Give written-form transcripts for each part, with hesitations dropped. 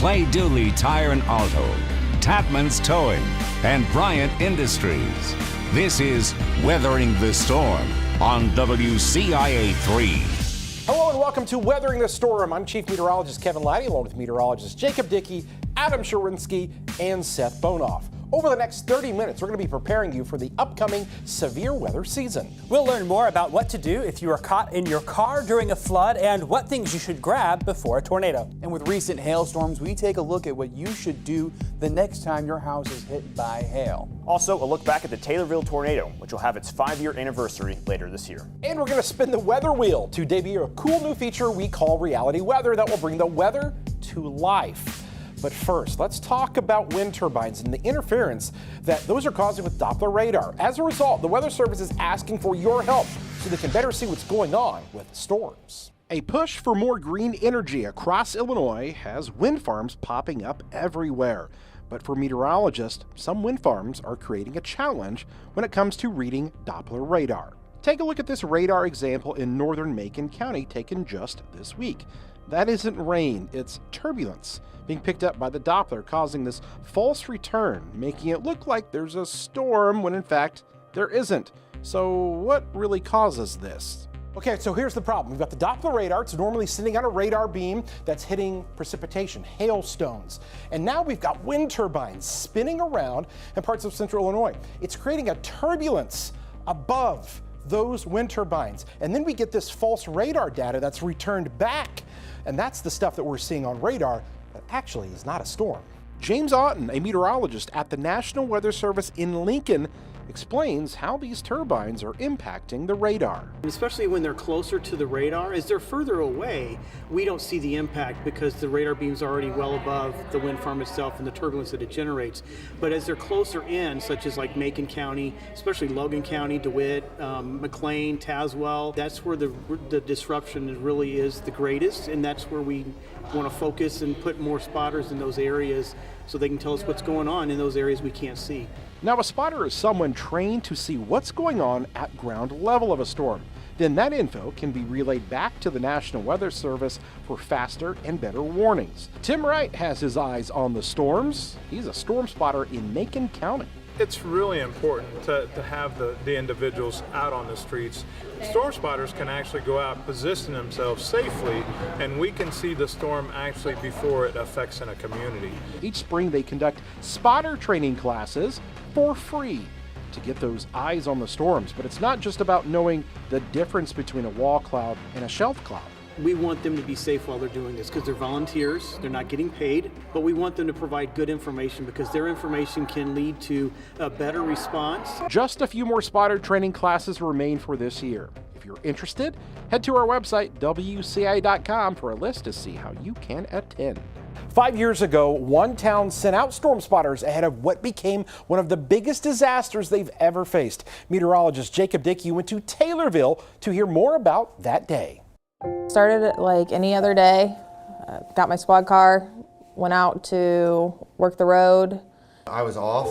Clay Dooley Tire and Auto, Tapman's Towing, and Bryant Industries. This is Weathering the Storm on WCIA 3. Hello and welcome to Weathering the Storm. I'm Chief Meteorologist Kevin Laddie, along with meteorologists Jacob Dickey, Adam Sherinsky, and Seth Bonoff. Over the next 30 minutes, we're going to be preparing you for the upcoming severe weather season. We'll learn more about what to do if you are caught in your car during a flood and what things you should grab before a tornado. And with recent hailstorms, we take a look at what you should do the next time your house is hit by hail. Also, a look back at the Taylorville tornado, which will have its 5-year anniversary later this year. And we're going to spin the weather wheel to debut a cool new feature we call Reality Weather that will bring the weather to life. But first, let's talk about wind turbines and the interference that those are causing with Doppler radar. As a result, the Weather Service is asking for your help so they can better see what's going on with storms. A push for more green energy across Illinois has wind farms popping up everywhere. But for meteorologists, some wind farms are creating a challenge when it comes to reading Doppler radar. Take a look at this radar example in northern Macon County taken just this week. That isn't rain, it's turbulence being picked up by the Doppler, causing this false return, making it look like there's a storm when in fact there isn't. So what really causes this? Okay, so here's the problem. We've got the Doppler radar. It's normally sitting on a radar beam that's hitting precipitation, hailstones. And now we've got wind turbines spinning around in parts of central Illinois. It's creating a turbulence above those wind turbines. And then we get this false radar data that's returned back. And that's the stuff that we're seeing on radar that actually is not a storm. James Otten, a meteorologist at the National Weather Service in Lincoln, explains how these turbines are impacting the radar. Especially when they're closer to the radar. As they're further away, we don't see the impact because the radar beam's already well above the wind farm itself and the turbulence that it generates. But as they're closer in, such as like Macon County, especially Logan County, DeWitt, McLean, Tazewell, that's where the disruption really is the greatest, and that's where we want to focus and put more spotters in those areas so they can tell us what's going on in those areas we can't see. Now, a spotter is someone trained to see what's going on at ground level of a storm. Then that info can be relayed back to the National Weather Service for faster and better warnings. Tim Wright has his eyes on the storms. He's a storm spotter in Macon County. It's really important to have the individuals out on the streets. Storm spotters can actually go out, position themselves safely, and we can see the storm actually before it affects in a community. Each spring they conduct spotter training classes for free to get those eyes on the storms. But it's not just about knowing the difference between a wall cloud and a shelf cloud. We want them to be safe while they're doing this because they're volunteers, they're not getting paid, but we want them to provide good information because their information can lead to a better response. Just a few more spotter training classes remain for this year. If you're interested, head to our website, WCIA.com, for a list to see how you can attend. 5 years ago, one town sent out storm spotters ahead of what became one of the biggest disasters they've ever faced. Meteorologist Jacob Dickey went to Taylorville to hear more about that day. Started it like any other day. Got my squad car, went out to work the road. I was off.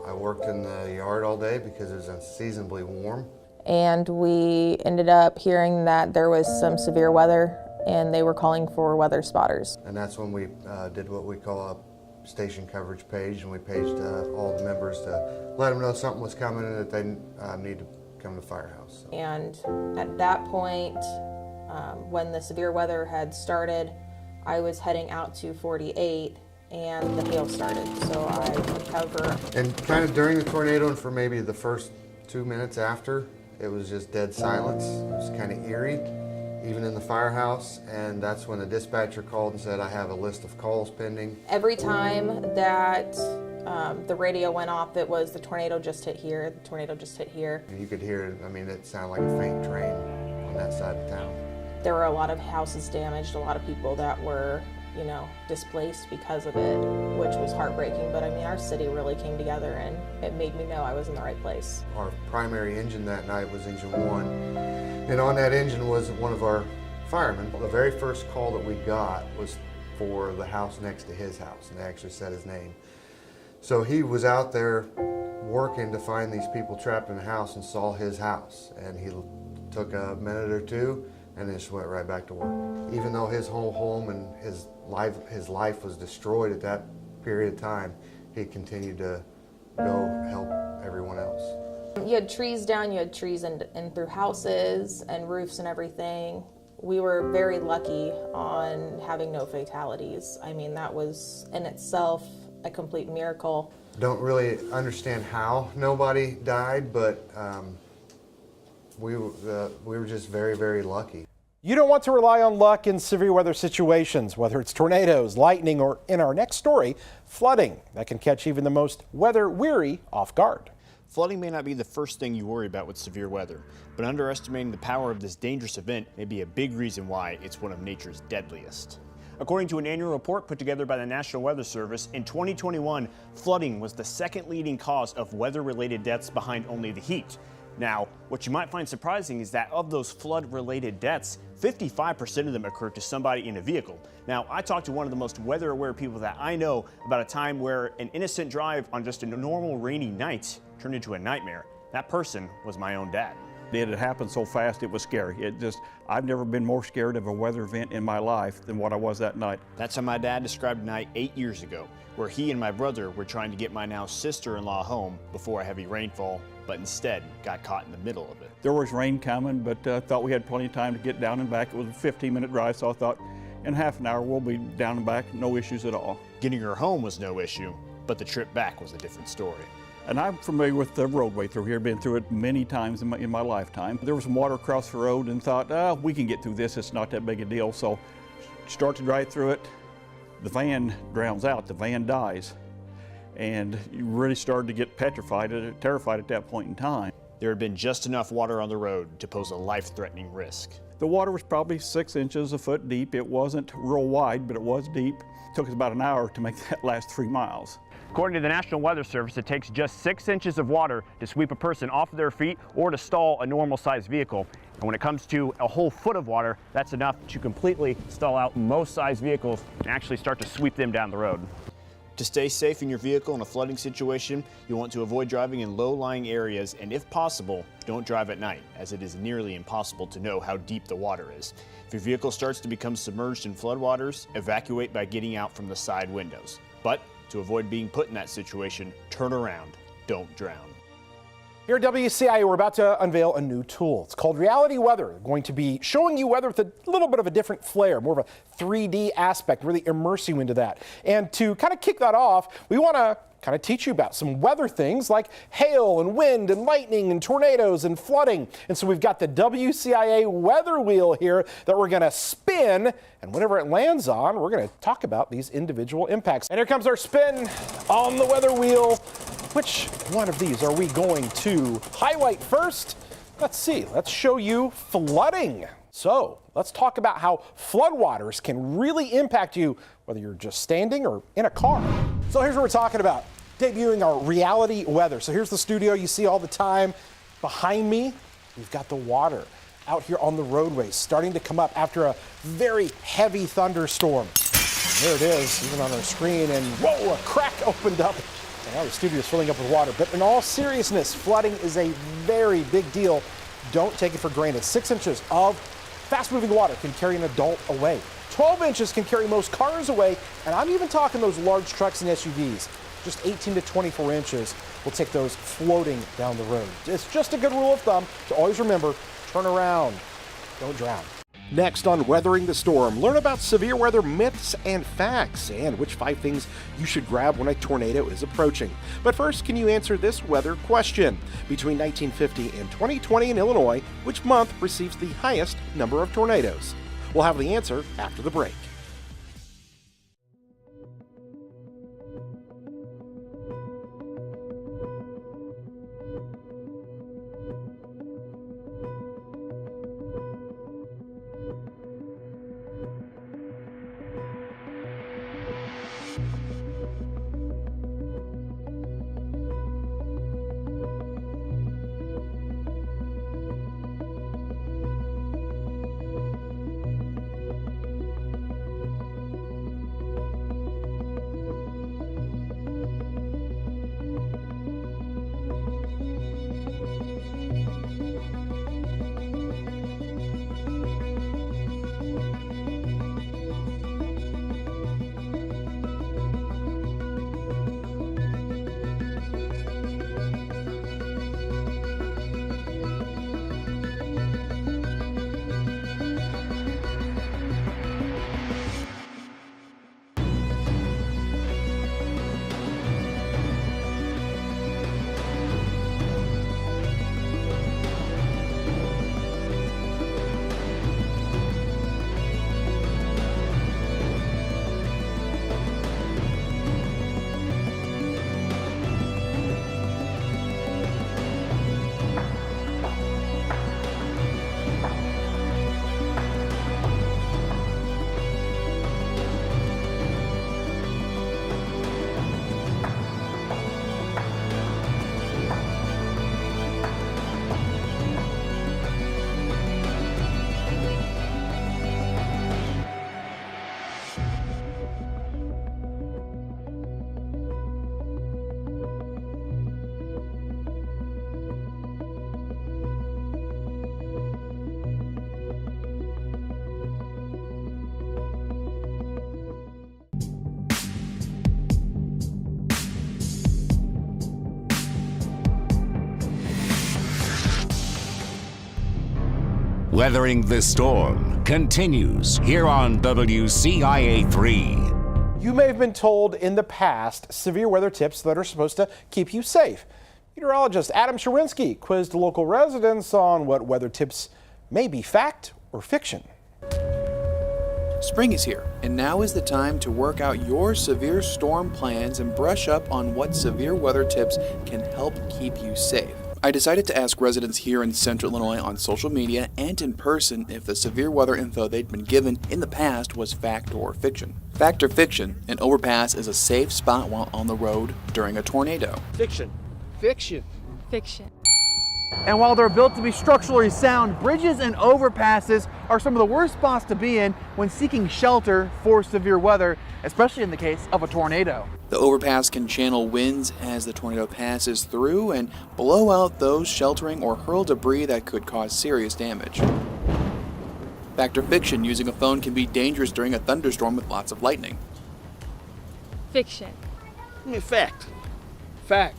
I worked in the yard all day because it was unseasonably warm. And we ended up hearing that there was some severe weather and they were calling for weather spotters. And that's when we did what we call a station coverage page, and we paged all the members to let them know something was coming and that they need to come to the firehouse. So. And at that point, when the severe weather had started, I was heading out to 48 and the hail started, so I took cover. And kind of during the tornado and for maybe the first 2 minutes after, it was just dead silence. It was kind of eerie, even in the firehouse, and that's when the dispatcher called and said, I have a list of calls pending. Every time that the radio went off, it was the tornado just hit here, the tornado just hit here. And you could hear it, I mean, it sounded like a faint train on that side of town. There were a lot of houses damaged, a lot of people that were, displaced because of it, which was heartbreaking. But I mean, our city really came together and it made me know I was in the right place. Our primary engine that night was engine 1. And on that engine was one of our firemen. The very first call that we got was for the house next to his house, and they actually said his name. So he was out there working to find these people trapped in a house and saw his house. And he took a minute or two, and then just went right back to work. Even though his whole home and his life was destroyed at that period of time, he continued to go help everyone else. You had trees down, you had trees in through houses and roofs and everything. We were very lucky on having no fatalities. I mean, that was in itself a complete miracle. Don't really understand how nobody died, but we were just very, very lucky. You don't want to rely on luck in severe weather situations, whether it's tornadoes, lightning, or in our next story, flooding that can catch even the most weather-weary off guard. Flooding may not be the first thing you worry about with severe weather, but underestimating the power of this dangerous event may be a big reason why it's one of nature's deadliest. According to an annual report put together by the National Weather Service, in 2021, flooding was the second leading cause of weather-related deaths behind only the heat. Now, what you might find surprising is that of those flood-related deaths, 55% of them occurred to somebody in a vehicle. Now, I talked to one of the most weather-aware people that I know about a time where an innocent drive on just a normal rainy night turned into a nightmare. That person was my own dad. It had happened so fast, it was scary. I've never been more scared of a weather event in my life than what I was that night. That's how my dad described a night 8 years ago, where he and my brother were trying to get my now sister-in-law home before a heavy rainfall, but instead got caught in the middle of it. There was rain coming, but thought we had plenty of time to get down and back. It was a 15-minute drive, so I thought in half an hour we'll be down and back, no issues at all. Getting her home was no issue, but the trip back was a different story. And I'm familiar with the roadway through here, been through it many times in my lifetime. There was some water across the road and thought, we can get through this, it's not that big a deal. So start to drive through it, the van drowns out, the van dies. And you really started to get terrified at that point in time. There had been just enough water on the road to pose a life-threatening risk. The water was probably 6 inches, a foot deep. It wasn't real wide, but it was deep. It took us about an hour to make that last 3 miles. According to the National Weather Service, it takes just 6 inches of water to sweep a person off of their feet or to stall a normal-sized vehicle. And when it comes to a whole foot of water, that's enough to completely stall out most sized vehicles and actually start to sweep them down the road. To stay safe in your vehicle in a flooding situation, you want to avoid driving in low-lying areas, and if possible, don't drive at night, as it is nearly impossible to know how deep the water is. If your vehicle starts to become submerged in floodwaters, evacuate by getting out from the side windows. But to avoid being put in that situation, turn around, don't drown. Here at WCIA, we're about to unveil a new tool. It's called Reality Weather. We're going to be showing you weather with a little bit of a different flair, more of a 3D aspect, really immerse you into that. And to kind of kick that off, we want to kind of teach you about some weather things like hail and wind and lightning and tornadoes and flooding. And so we've got the WCIA weather wheel here that we're going to spin, and whenever it lands on, we're going to talk about these individual impacts. And here comes our spin on the weather wheel. Which one of these are we going to highlight first? Let's see. Let's show you flooding. So let's talk about how floodwaters can really impact you, whether you're just standing or in a car. So here's what we're talking about. Debuting our Reality Weather. So here's the studio you see all the time. Behind me, we've got the water out here on the roadways starting to come up after a very heavy thunderstorm. And there it is, even on our screen, and whoa, a crack opened up. And now the studio is filling up with water. But in all seriousness, flooding is a very big deal. Don't take it for granted. 6 inches of fast-moving water can carry an adult away. 12 inches can carry most cars away, and I'm even talking those large trucks and SUVs. Just 18 to 24 inches will take those floating down the road. It's just a good rule of thumb to always remember, turn around, don't drown. Next on Weathering the Storm, learn about severe weather myths and facts, and which 5 things you should grab when a tornado is approaching. But first, can you answer this weather question? Between 1950 and 2020 in Illinois, which month receives the highest number of tornadoes? We'll have the answer after the break. Weathering the Storm continues here on WCIA 3. You may have been told in the past severe weather tips that are supposed to keep you safe. Meteorologist Adam Sherwinski quizzed local residents on what weather tips may be fact or fiction. Spring is here, and now is the time to work out your severe storm plans and brush up on what severe weather tips can help keep you safe. I decided to ask residents here in Central Illinois on social media and in person if the severe weather info they'd been given in the past was fact or fiction. Fact or fiction, an overpass is a safe spot while on the road during a tornado. Fiction. Fiction. Fiction. And while they're built to be structurally sound, bridges and overpasses are some of the worst spots to be in when seeking shelter for severe weather, especially in the case of a tornado. The overpass can channel winds as the tornado passes through and blow out those sheltering or hurl debris that could cause serious damage. Fact or fiction, using a phone can be dangerous during a thunderstorm with lots of lightning. Fiction. Fact. Fact.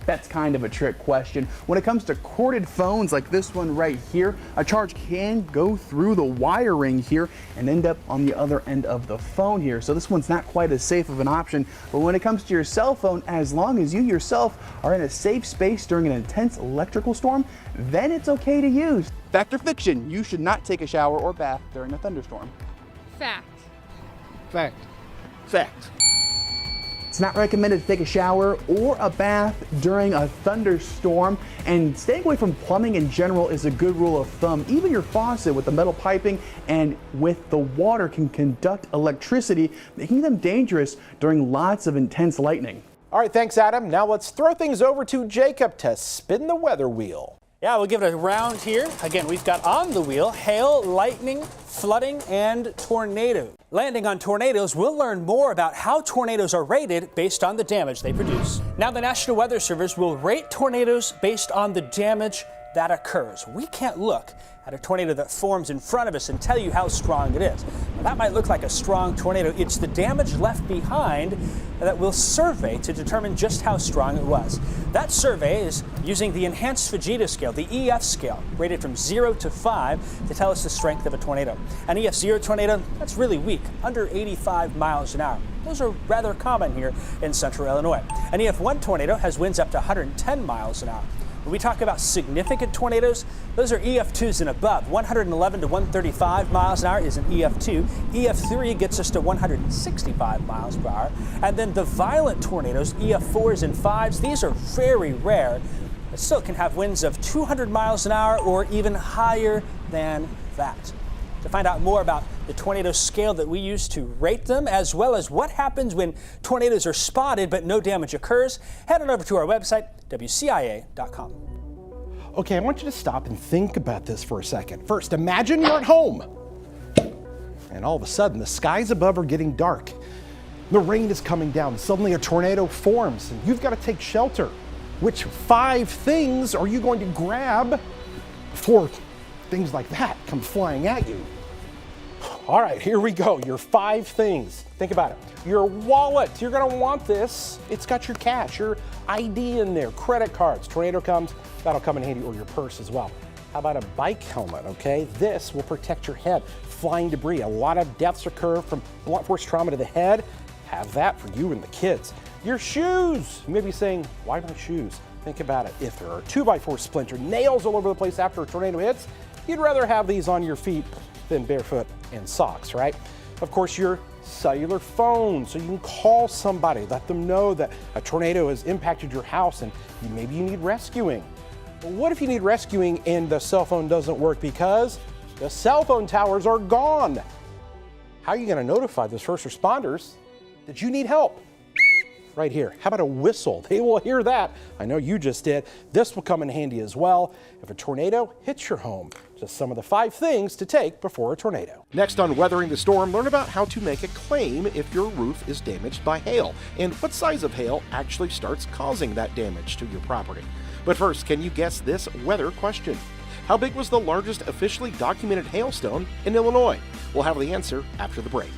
That's kind of a trick question. When it comes to corded phones like this one right here, a charge can go through the wiring here and end up on the other end of the phone here. So this one's not quite as safe of an option. But when it comes to your cell phone, as long as you yourself are in a safe space during an intense electrical storm, then it's okay to use. Fact or fiction, you should not take a shower or bath during a thunderstorm. Fact. Fact. Fact. It's not recommended to take a shower or a bath during a thunderstorm, and staying away from plumbing in general is a good rule of thumb. Even your faucet with the metal piping and with the water can conduct electricity, making them dangerous during lots of intense lightning. All right, thanks, Adam. Now let's throw things over to Jacob to spin the weather wheel. Yeah, we'll give it a round here. Again, we've got on the wheel hail, lightning, flooding, and tornado. Landing on tornadoes, we'll learn more about how tornadoes are rated based on the damage they produce. Now, the National Weather Service will rate tornadoes based on the damage that occurs. We can't look at a tornado that forms in front of us and tell you how strong it is. Now, that might look like a strong tornado. It's the damage left behind that we'll survey to determine just how strong it was. That survey is using the Enhanced Fujita scale, the EF scale, rated from 0 to 5 to tell us the strength of a tornado. An EF0 tornado, that's really weak, under 85 miles an hour. Those are rather common here in Central Illinois. An EF1 tornado has winds up to 110 miles an hour. When we talk about significant tornadoes, those are EF2s and above. 111 to 135 miles an hour is an EF2. EF3 gets us to 165 miles per hour. And then the violent tornadoes, EF4s and 5s, these are very rare, but still can have winds of 200 miles an hour or even higher than that. To find out more about the tornado scale that we use to rate them, as well as what happens when tornadoes are spotted but no damage occurs, head on over to our website, WCIA.com. Okay, I want you to stop and think about this for a second. First, imagine you're at home, and all of a sudden the skies above are getting dark. The rain is coming down. Suddenly a tornado forms, and you've got to take shelter. Which 5 things are you going to grab before things like that come flying at you? All right, here we go. Your 5 things. Think about it. Your wallet. You're going to want this. It's got your cash, your ID in there, credit cards. Tornado comes, that'll come in handy, or your purse as well. How about a bike helmet, okay? This will protect your head. Flying debris. A lot of deaths occur from blunt force trauma to the head. Have that for you and the kids. Your shoes. You may be saying, why my shoes? Think about it. If there are 2x4 splintered nails all over the place after a tornado hits, you'd rather have these on your feet than barefoot and socks, right? Of course, your cellular phone, so you can call somebody, let them know that a tornado has impacted your house and maybe you need rescuing. Well, what if you need rescuing and the cell phone doesn't work because the cell phone towers are gone? How are you going to notify those first responders that you need help? Right here. How about a whistle? They will hear that. I know you just did. This will come in handy as well if a tornado hits your home. Just some of the 5 things to take before a tornado. Next on Weathering the Storm, learn about how to make a claim if your roof is damaged by hail and what size of hail actually starts causing that damage to your property. But first, can you guess this weather question? How big was the largest officially documented hailstone in Illinois? We'll have the answer after the break.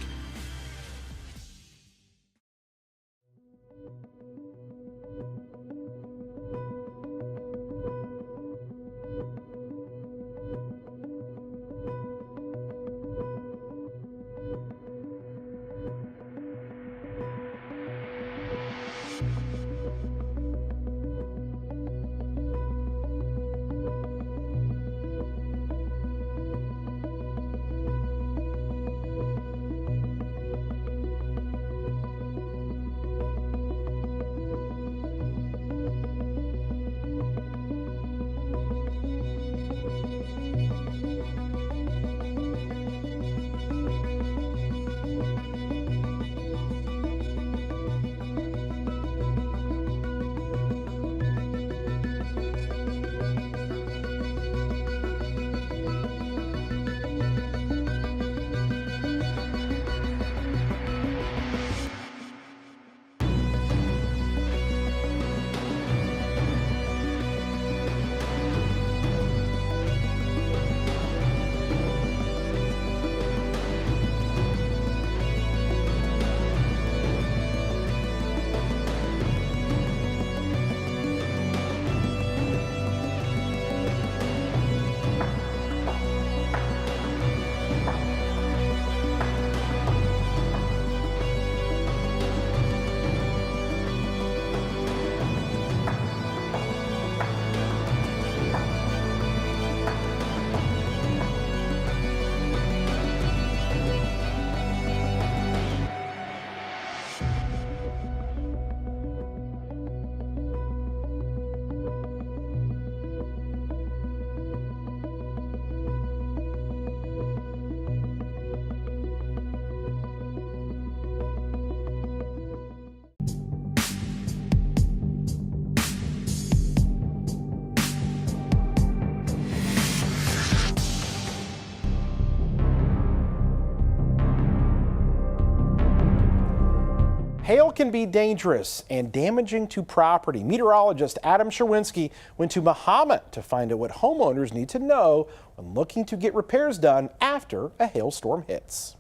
Hail can be dangerous and damaging to property. Meteorologist Adam Sherwinski went to Mahomet to find out what homeowners need to know when looking to get repairs done after a hailstorm hits.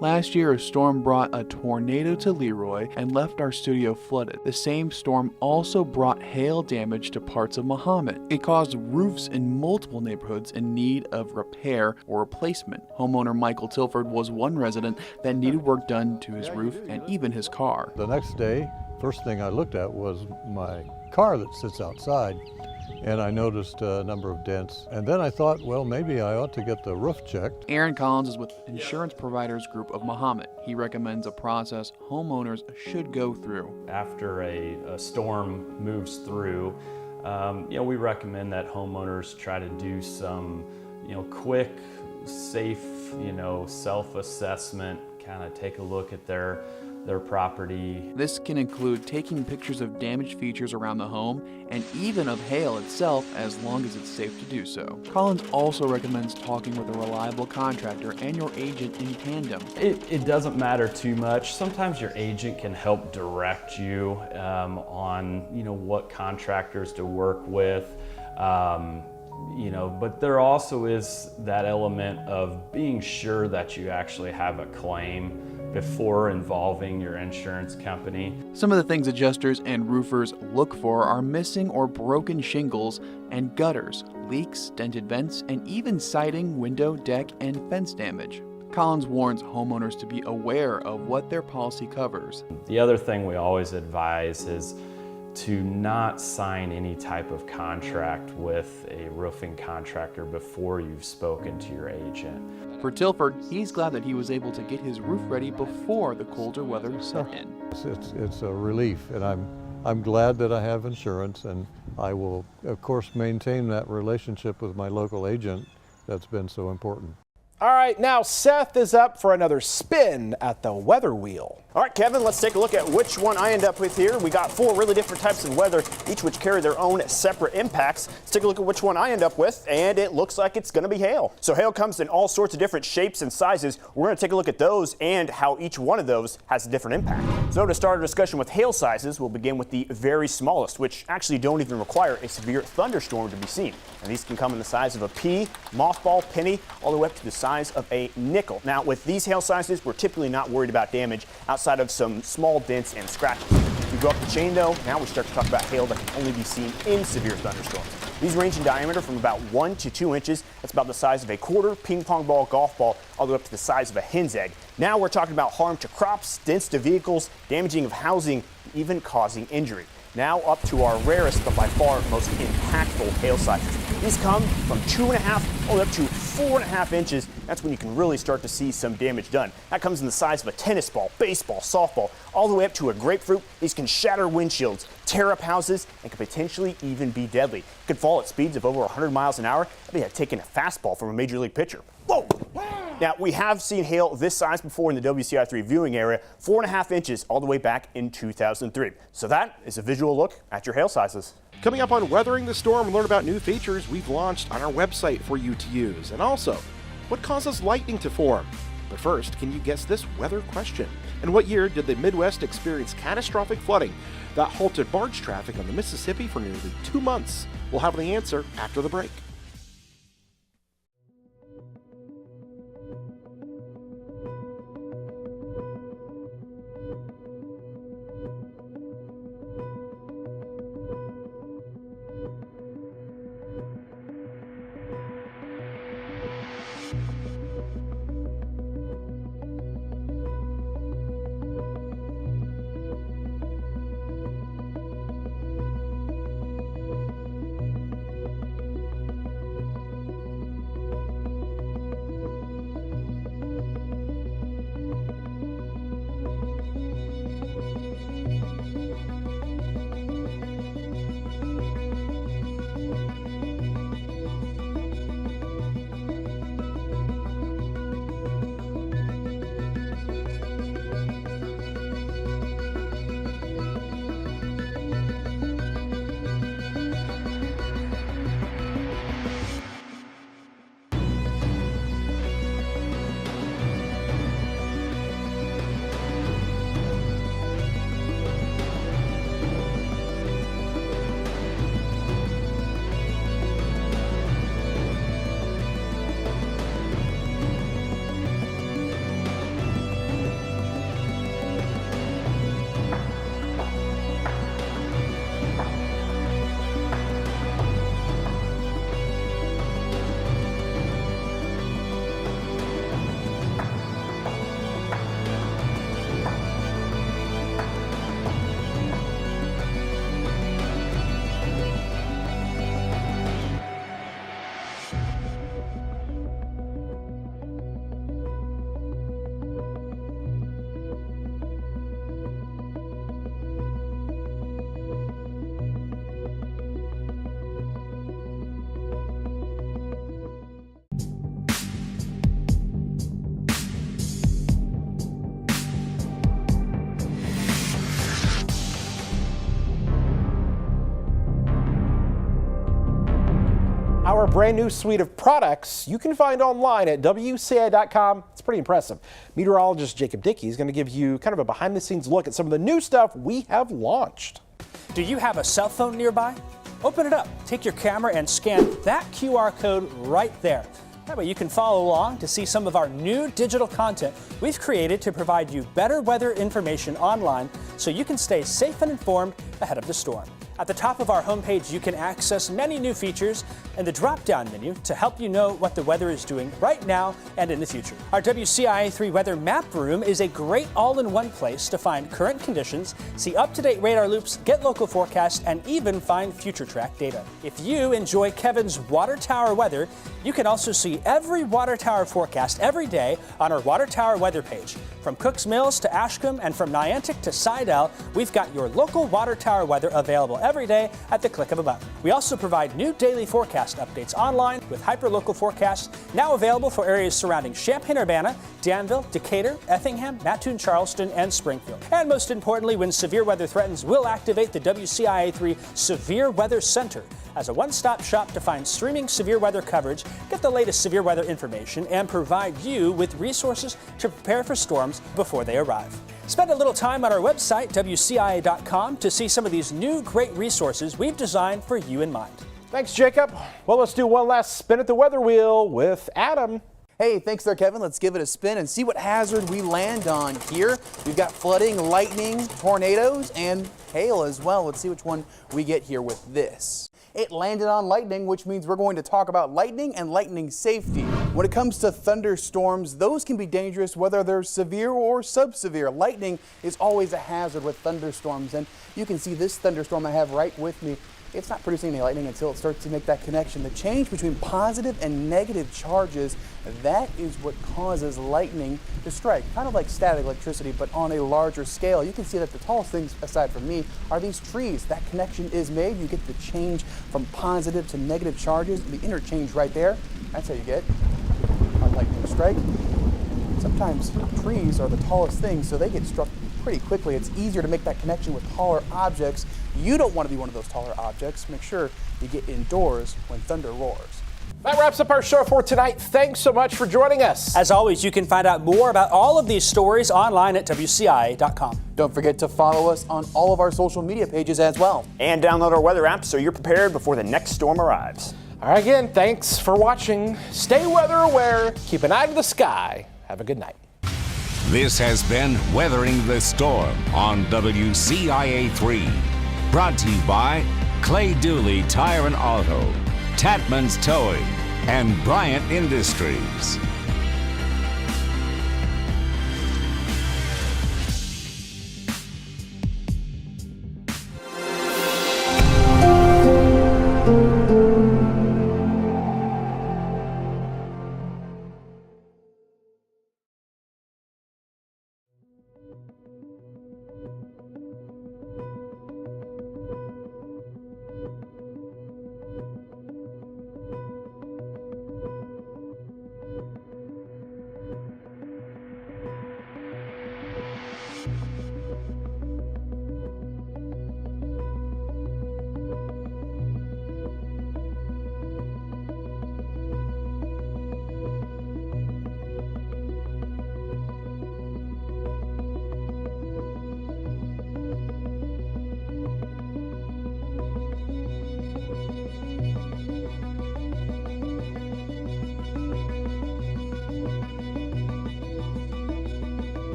Last year, a storm brought a tornado to Leroy and left our studio flooded. The same storm also brought hail damage to parts of Mahomet. It caused roofs in multiple neighborhoods in need of repair or replacement. Homeowner Michael Tilford was one resident that needed work done to his roof and even his car. The next day, first thing I looked at was my car that sits outside, and I noticed a number of dents. And then I thought, well, maybe I ought to get the roof checked. Aaron Collins is with Insurance Providers Group of Mahomet. He recommends a process homeowners should go through. After a storm moves through, we recommend that homeowners try to do some, quick, safe, self-assessment, kind of take a look at their property. This can include taking pictures of damaged features around the home and even of hail itself, as long as it's safe to do so. Collins also recommends talking with a reliable contractor and your agent in tandem. It doesn't matter too much. Sometimes your agent can help direct you on what contractors to work with. But there also is that element of being sure that you actually have a claim before involving your insurance company. Some of the things adjusters and roofers look for are missing or broken shingles and gutters, leaks, dented vents, and even siding, window, deck, and fence damage. Collins warns homeowners to be aware of what their policy covers. The other thing we always advise is to not sign any type of contract with a roofing contractor before you've spoken to your agent. For Tilford, he's glad that he was able to get his roof ready before the colder weather set in. It's a relief, and I'm glad that I have insurance, and I will, of course, maintain that relationship with my local agent. That's been so important. All right, now Seth is up for another spin at the weather wheel. All right, Kevin, let's take a look at which one I end up with here. We got 4 really different types of weather, each which carry their own separate impacts. Let's take a look at which one I end up with, and it looks like it's going to be hail. So hail comes in all sorts of different shapes and sizes. We're going to take a look at those and how each one of those has a different impact. So to start our discussion with hail sizes, we'll begin with the very smallest, which actually don't even require a severe thunderstorm to be seen. And these can come in the size of a pea, mothball, penny, all the way up to the size of a nickel. Now, with these hail sizes, we're typically not worried about damage outside of some small dents and scratches. If we go up the chain, though, now we start to talk about hail that can only be seen in severe thunderstorms. These range in diameter from about 1 to 2 inches. That's about the size of a quarter, ping pong ball, golf ball, all the way up to the size of a hen's egg. Now we're talking about harm to crops, dents to vehicles, damaging of housing, even causing injury. Now up to our rarest but by far most impactful hail sizes. These come from 2.5 all the way up to 4.5 inches. That's when you can really start to see some damage done. That comes in the size of a tennis ball, baseball, softball, all the way up to a grapefruit. These can shatter windshields, tear up houses, and can potentially even be deadly. It could fall at speeds of over 100 miles an hour. That'd be like taking a fastball from a major league pitcher. Whoa! Now, we have seen hail this size before in the WCIA viewing area, 4.5 inches all the way back in 2003. So that is a visual look at your hail sizes. Coming up on Weathering the Storm, learn about new features we've launched on our website for you to use. And also, what causes lightning to form? But first, can you guess this weather question? In what year did the Midwest experience catastrophic flooding that halted barge traffic on the Mississippi for nearly 2 months? We'll have the answer after the break. Our brand new suite of products you can find online at WCIA.com. It's pretty impressive. Meteorologist Jacob Dickey is going to give you kind of a behind the scenes look at some of the new stuff we have launched. Do you have a cell phone nearby? Open it up, take your camera and scan that QR code right there. That way you can follow along to see some of our new digital content we've created to provide you better weather information online so you can stay safe and informed ahead of the storm. At the top of our homepage, you can access many new features and the drop-down menu to help you know what the weather is doing right now and in the future. Our WCIA3 Weather Map Room is a great all-in-one place to find current conditions, see up-to-date radar loops, get local forecasts, and even find future track data. If you enjoy Kevin's Water Tower weather, you can also see every water tower forecast every day on our Water Tower weather page. From Cooks Mills to Ashcombe and from Niantic to Sidell, we've got your local water tower weather available every day at the click of a button. We also provide new daily forecast updates online with hyperlocal forecasts now available for areas surrounding Champaign-Urbana, Danville, Decatur, Effingham, Mattoon, Charleston, and Springfield. And most importantly, when severe weather threatens, we'll activate the WCIA3 Severe Weather Center as a one-stop shop to find streaming severe weather coverage, get the latest severe weather information, and provide you with resources to prepare for storms before they arrive. Spend a little time on our website, WCIA.com, to see some of these new great resources we've designed for you in mind. Thanks, Jacob. Well, let's do one last spin at the weather wheel with Adam. Hey, thanks there, Kevin. Let's give it a spin and see what hazard we land on here. We've got flooding, lightning, tornadoes, and hail as well. Let's see which one we get here with this. It landed on lightning, which means we're going to talk about lightning and lightning safety. When it comes to thunderstorms, those can be dangerous whether they're severe or sub-severe. Lightning is always a hazard with thunderstorms, and you can see this thunderstorm I have right with me. It's not producing any lightning until it starts to make that connection. The change between positive and negative charges, that is what causes lightning to strike. Kind of like static electricity, but on a larger scale. You can see that the tallest things, aside from me, are these trees. That connection is made. You get the change from positive to negative charges. The interchange right there, that's how you get a lightning strike. Sometimes trees are the tallest things, so they get struck pretty quickly. It's easier to make that connection with taller objects. You don't want to be one of those taller objects. Make sure you get indoors when thunder roars. That wraps up our show for tonight. Thanks so much for joining us. As always, you can find out more about all of these stories online at WCIA.com. Don't forget to follow us on all of our social media pages as well. And download our weather app so you're prepared before the next storm arrives. All right, again, thanks for watching. Stay weather aware. Keep an eye to the sky. Have a good night. This has been Weathering the Storm on WCIA3. Brought to you by Clay Dooley Tire and Auto, Tatman's Towing, and Bryant Industries.